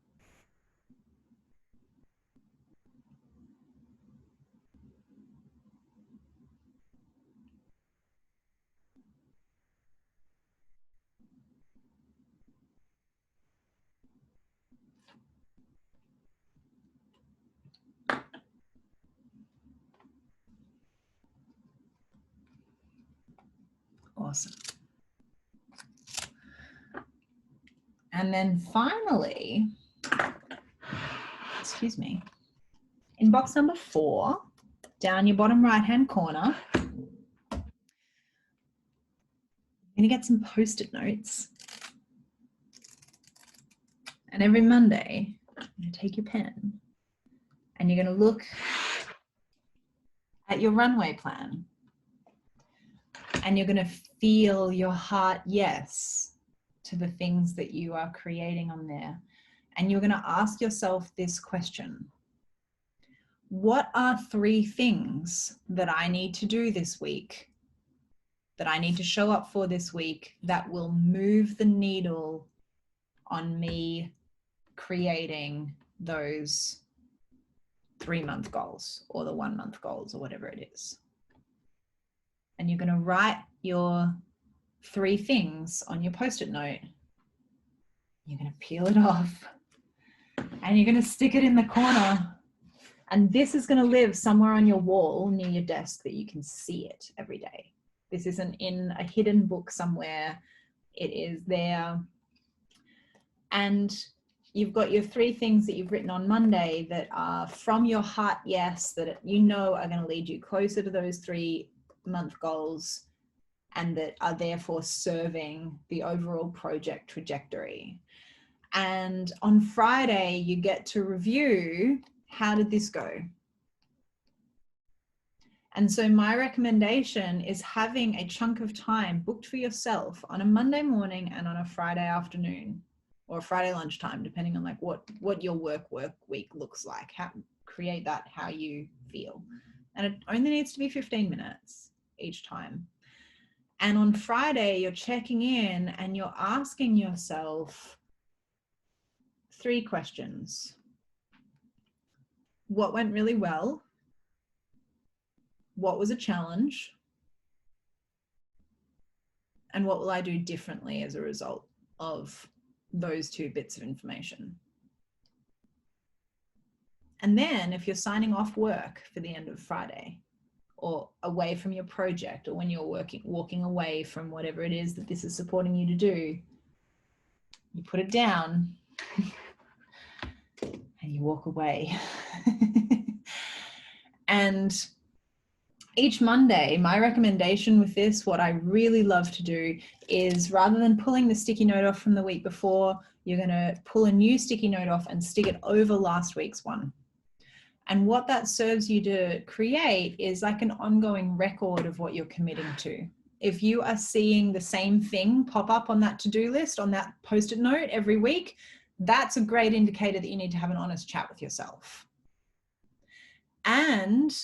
Awesome. And then finally, excuse me, in box number 4, down your bottom right-hand corner, you're going to get some Post-it notes. And every Monday, you're going to take your pen and you're going to look at your runway plan. And you're going to feel your heart yes to the things that you are creating on there. And you're going to ask yourself this question. What are 3 things that I need to do this week, that I need to show up for this week, that will move the needle on me creating those 3-month goals or the 1-month goals or whatever it is? And you're going to write your 3 things on your Post-it note. You're going to peel it off and you're going to stick it in the corner. And this is going to live somewhere on your wall near your desk that you can see it every day. This isn't in a hidden book somewhere. It is there. And you've got your 3 things that you've written on Monday that are from your heart yes, that you know are going to lead you closer to those 3-month goals and that are therefore serving the overall project trajectory. And on Friday, you get to review, how did this go? And so my recommendation is having a chunk of time booked for yourself on a Monday morning and on a Friday afternoon or Friday lunchtime, depending on like what your work week looks like. Create that how you feel. And it only needs to be 15 minutes each time. And on Friday, you're checking in and you're asking yourself 3 questions. What went really well? What was a challenge? And what will I do differently as a result of those 2 bits of information? And then if you're signing off work for the end of Friday, or away from your project, or when you're walking away from whatever it is that this is supporting you to do, you put it down and you walk away. And each Monday, my recommendation with this, what I really love to do is, rather than pulling the sticky note off from the week before, you're going to pull a new sticky note off and stick it over last week's one. And what that serves you to create is like an ongoing record of what you're committing to. If you are seeing the same thing pop up on that to-do list, on that Post-it note every week, that's a great indicator that you need to have an honest chat with yourself. And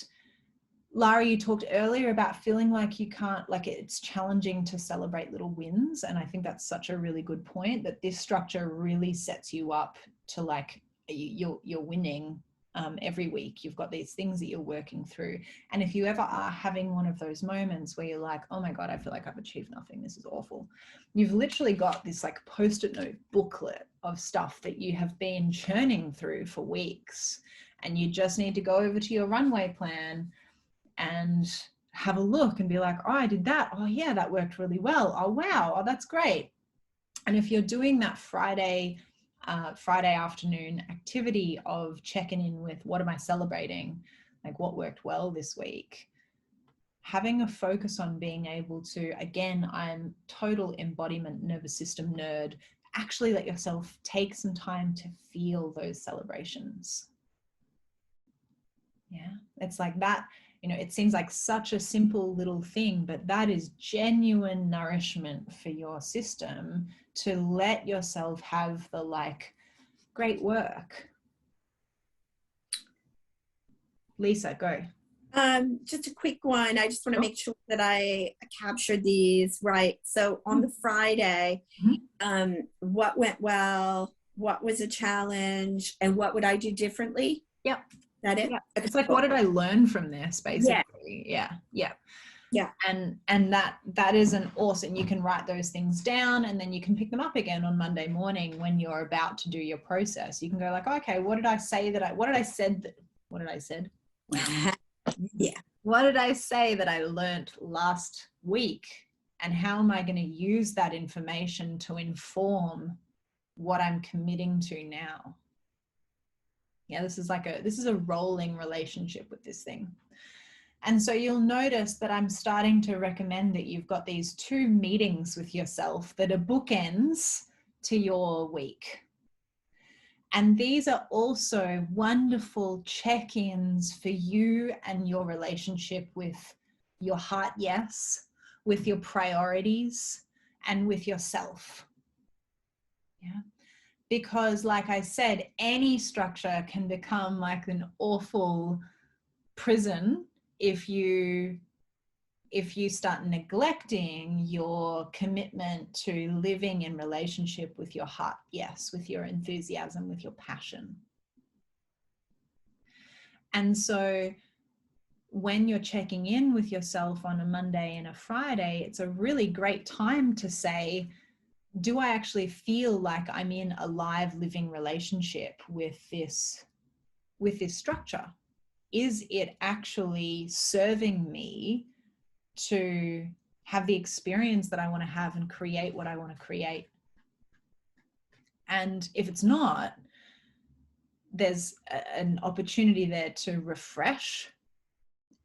Lara, you talked earlier about feeling like you can't, like it's challenging to celebrate little wins. And I think that's such a really good point, that this structure really sets you up to like, you're winning every week. You've got these things that you're working through. And if you ever are having one of those moments where you're like, oh my God, I feel like I've achieved nothing, this is awful, you've literally got this like Post-it note booklet of stuff that you have been churning through for weeks. And you just need to go over to your runway plan and have a look and be like, oh, I did that. Oh yeah, that worked really well. Oh, wow. Oh, that's great. And if you're doing that Friday afternoon activity of checking in with what am I celebrating, like what worked well this week, having a focus on being able to, again, I'm total embodiment nervous system nerd, actually let yourself take some time to feel those celebrations. Yeah, it's like that, you know, it seems like such a simple little thing, but that is genuine nourishment for your system to let yourself have the like, great work. Lisa, go. Just a quick one. I just want to make sure that I captured these right. So on the Friday, what went well, what was a challenge and what would I do differently? Yep. That it? Yeah. It's like, what did I learn from this, basically? Yeah. And that is an awesome, you can write those things down and then you can pick them up again on Monday morning when you're about to do your process. You can go like, okay, what did I say that I said? Wow. Yeah. What did I say that I learned last week? And how am I going to use that information to inform what I'm committing to now? Yeah, this is a rolling relationship with this thing. And so you'll notice that I'm starting to recommend that you've got these 2 meetings with yourself that are bookends to your week. And these are also wonderful check-ins for you and your relationship with your heart yes, with your priorities, and with yourself. Yeah. Because like I said, any structure can become like an awful prison if you start neglecting your commitment to living in relationship with your heart yes, with your enthusiasm, with your passion. And so when you're checking in with yourself on a Monday and a Friday, it's a really great time to say, do I actually feel like I'm in a live living relationship with this structure? Is it actually serving me to have the experience that I want to have and create what I want to create? And if it's not, there's an opportunity there to refresh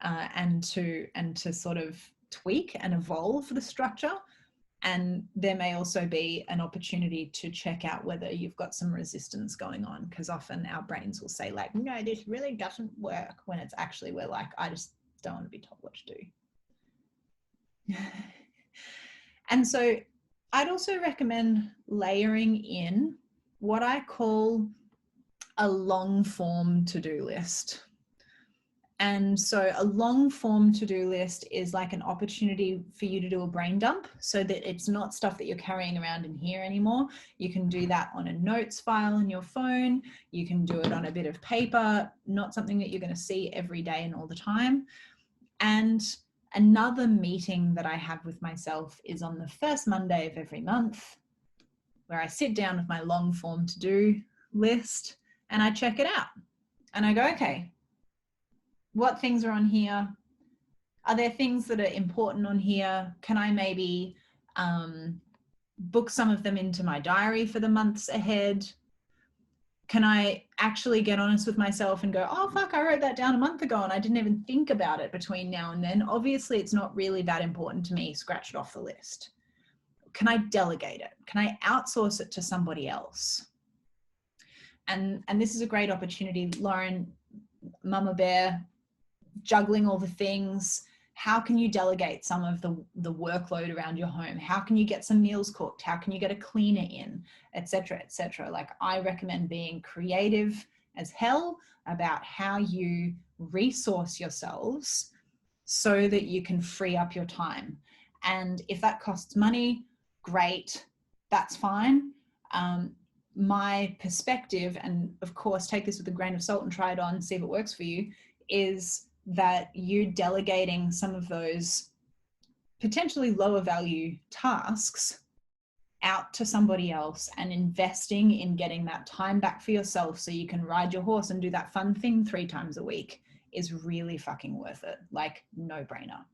and to sort of tweak and evolve the structure. And there may also be an opportunity to check out whether you've got some resistance going on, because often our brains will say like, no, this really doesn't work, when it's actually, we're like, I just don't want to be told what to do. And so I'd also recommend layering in what I call a long form to-do list. And so a long form to-do list is like an opportunity for you to do a brain dump, so that it's not stuff that you're carrying around in here anymore. You can do that on a notes file on your phone. You can do it on a bit of paper, not something that you're going to see every day and all the time. And another meeting that I have with myself is on the first Monday of every month, where I sit down with my long form to-do list and I check it out. And I go, okay, what things are on here? Are there things that are important on here? Can I maybe book some of them into my diary for the months ahead? Can I actually get honest with myself and go, oh, fuck, I wrote that down a month ago and I didn't even think about it between now and then. Obviously, it's not really that important to me. Scratch it off the list. Can I delegate it? Can I outsource it to somebody else? And this is a great opportunity. Lauren, Mama Bear, juggling all the things. How can you delegate some of the workload around your home? How can you get some meals cooked? How can you get a cleaner in, et cetera, et cetera? Like, I recommend being creative as hell about how you resource yourselves so that you can free up your time. And if that costs money, great, that's fine. My perspective, and of course, take this with a grain of salt and try it on, see if it works for you, is that you delegating some of those potentially lower value tasks out to somebody else and investing in getting that time back for yourself so you can ride your horse and do that fun thing 3 times a week is really fucking worth it. Like, no brainer.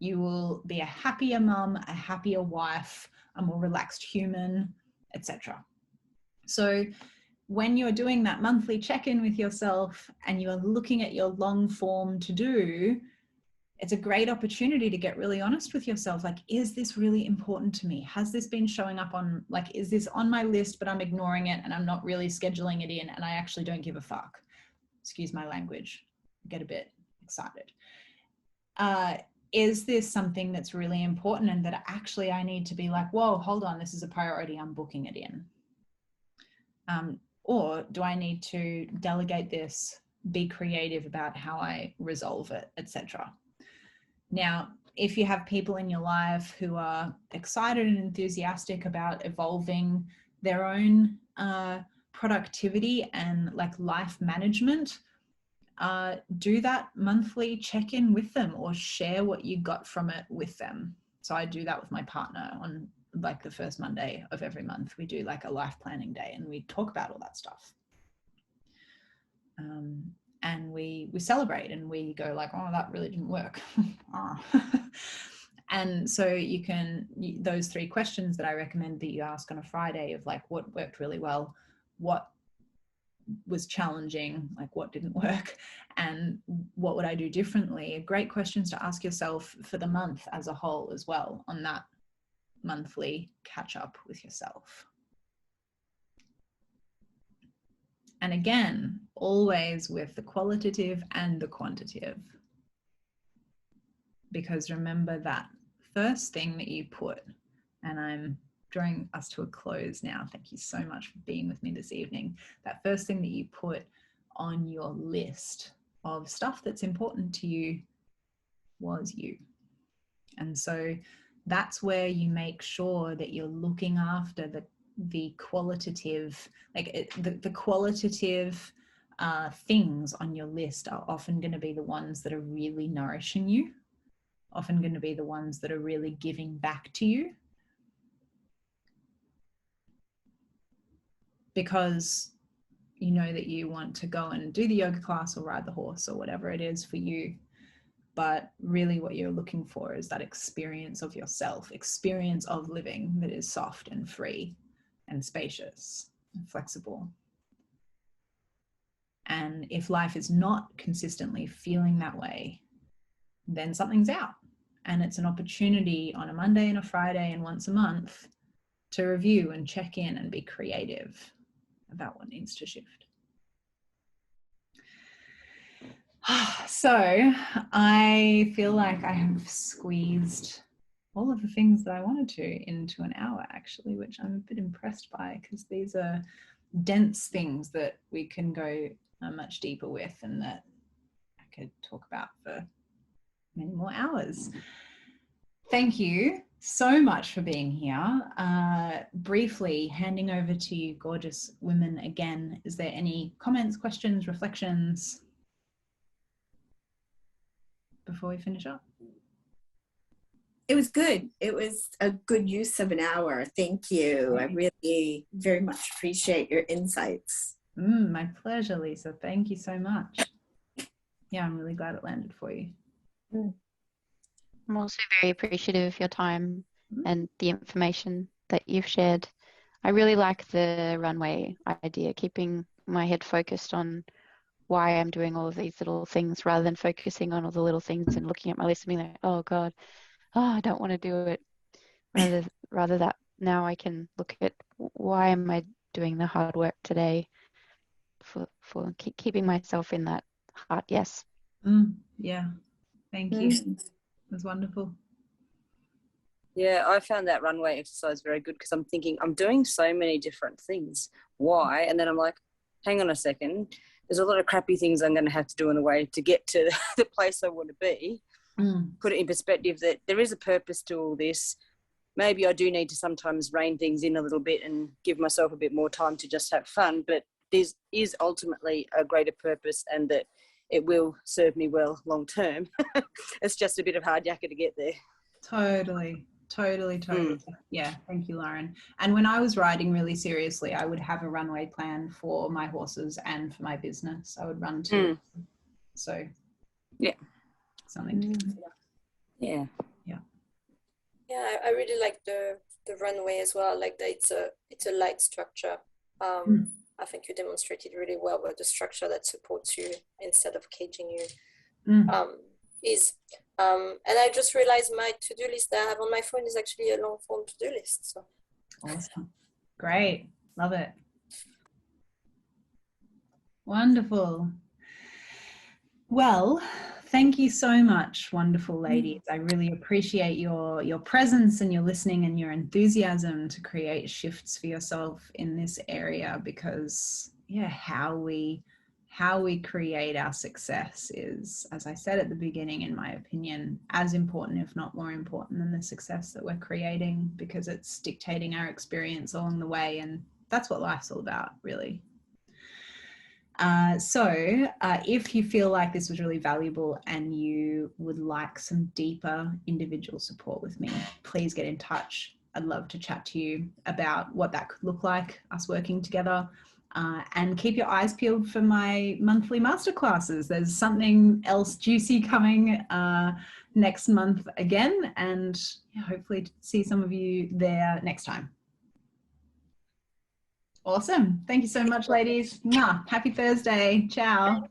You will be a happier mum, a happier wife, a more relaxed human, etc. So when you're doing that monthly check-in with yourself and you're looking at your long form to do, it's a great opportunity to get really honest with yourself. Like, is this really important to me? Has this been showing up on, like, is this on my list, but I'm ignoring it and I'm not really scheduling it in and I actually don't give a fuck? Excuse my language. I get a bit excited. Is this something that's really important and that actually I need to be like, whoa, hold on, this is a priority, I'm booking it in? Or do I need to delegate this, be creative about how I resolve it, etc. Now, if you have people in your life who are excited and enthusiastic about evolving their own productivity and like life management, do that monthly check-in with them or share what you got from it with them. So I do that with my partner on like the first Monday of every month. We do like a life planning day and we talk about all that stuff. And we celebrate and we go like, oh, that really didn't work. And so you can, those 3 questions that I recommend that you ask on a Friday of like, what worked really well, what was challenging, like what didn't work, and what would I do differently, are great questions to ask yourself for the month as a whole as well, on that monthly catch up with yourself. And again, always with the qualitative and the quantitative. Because remember that first thing that you put, and I'm drawing us to a close now. Thank you so much for being with me this evening. That first thing that you put on your list of stuff that's important to you was you. And so that's where you make sure that you're looking after the qualitative, like the qualitative things on your list are often going to be the ones that are really nourishing you, often going to be the ones that are really giving back to you. Because you know that you want to go and do the yoga class or ride the horse or whatever it is for you. But really what you're looking for is that experience of yourself, experience of living that is soft and free and spacious and flexible. And if life is not consistently feeling that way, then something's out. And it's an opportunity on a Monday and a Friday and once a month to review and check in and be creative about what needs to shift. So I feel like I have squeezed all of the things that I wanted to into an hour, actually, which I'm a bit impressed by, because these are dense things that we can go much deeper with and that I could talk about for many more hours. Thank you so much for being here. Briefly handing over to you gorgeous women again, is there any comments, questions, reflections before we finish up? It was good. It was a good use of an hour. Thank you. I really very much appreciate your insights. My pleasure, Lisa. Thank you so much. Yeah, I'm really glad it landed for you. I'm also very appreciative of your time and the information that you've shared. I really like the runway idea, keeping my head focused on why I'm doing all of these little things rather than focusing on all the little things and looking at my list and being like, oh God, I don't want to do it. Rather that now I can look at why am I doing the hard work today for keeping myself in that heart. Yes. Yeah. Thank you. It was wonderful. Yeah, I found that runway exercise very good because I'm thinking I'm doing so many different things. Why? And then I'm like, hang on a second. There's a lot of crappy things I'm going to have to do in a way to get to the place I want to be. Put it in perspective that there is a purpose to all this. Maybe I do need to sometimes rein things in a little bit and give myself a bit more time to just have fun. But this is ultimately a greater purpose and that it will serve me well long term. It's just a bit of hard yakka to get there. Totally. Yeah, thank you, Lauren. And when I was riding really seriously, I would have a runway plan for my horses and for my business. I would run too. So yeah, something to consider. Yeah, I really like the runway as well. Like that it's a light structure. I think you demonstrated really well with the structure that supports you instead of caging you. And I just realized my to-do list that I have on my phone is actually a long form to-do list. So awesome. Great. Love it. Wonderful. Well, thank you so much, wonderful ladies. I really appreciate your presence and your listening and your enthusiasm to create shifts for yourself in this area, because how we how we create our success is, as I said at the beginning, in my opinion, as important, if not more important, than the success that we're creating, because it's dictating our experience along the way. And that's what life's all about, really. So if you feel like this was really valuable and you would like some deeper individual support with me, please get in touch. I'd love to chat to you about what that could look like, us working together. And keep your eyes peeled for my monthly masterclasses. There's something else juicy coming next month again, and hopefully see some of you there next time. Awesome. Thank you so much, ladies. Mwah. Happy Thursday. Ciao.